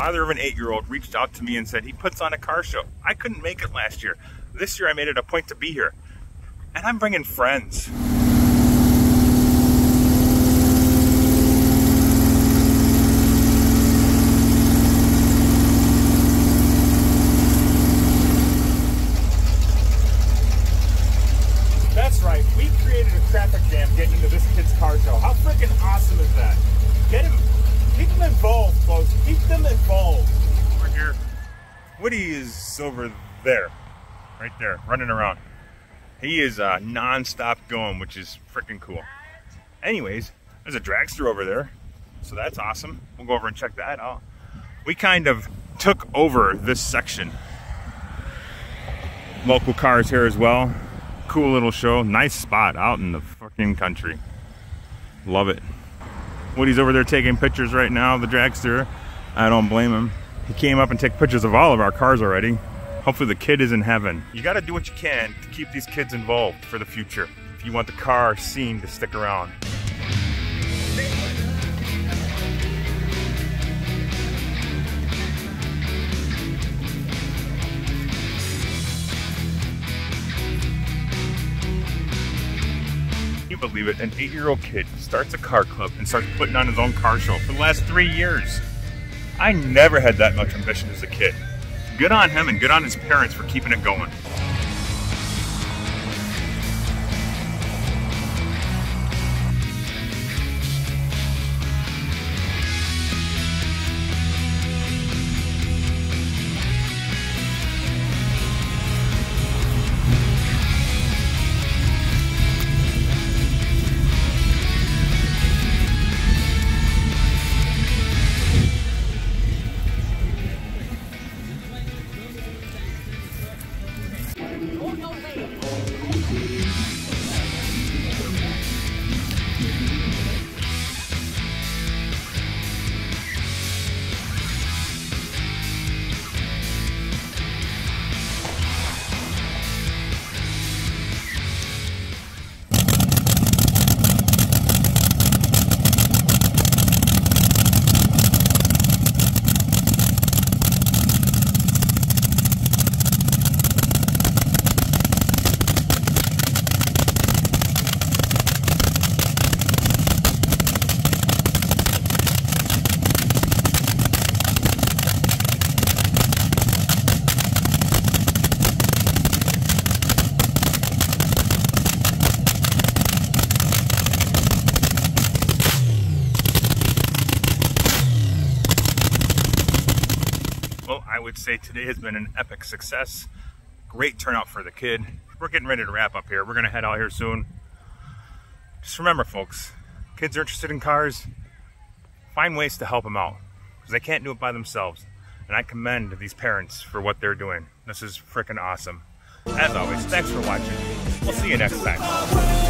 father of an 8-year-old reached out to me and said he puts on a car show. I couldn't make it last year. This year I made it a point to be here. And I'm bringing friends. That's right, we created a traffic jam getting into this kid's car show. How freaking awesome is that? Get him, keep them involved, folks. Keep them involved. Over here, Woody is over there, right there, running around. He is non-stop going, which is freaking cool. Anyways, there's a dragster over there, so that's awesome. We'll go over and check that out. We kind of took over this section. Local cars here as well. Cool little show. Nice spot out in the fucking country. Love it. Woody's over there taking pictures right now of the dragster. I don't blame him. He came up and took pictures of all of our cars already. Hopefully the kid is in heaven. You got to do what you can to keep these kids involved for the future if you want the car scene to stick around. Can you believe it? An 8-year-old kid starts a car club and starts putting on his own car show for the last 3 years. I never had that much ambition as a kid. Good on him and good on his parents for keeping it going. I would say today has been an epic success. Great turnout for the kid. We're getting ready to wrap up here. We're gonna head out here soon. Just remember, folks, kids are interested in cars. Find ways to help them out because they can't do it by themselves. And I commend these parents for what they're doing. This is freaking awesome. As always, thanks for watching. We'll see you next time.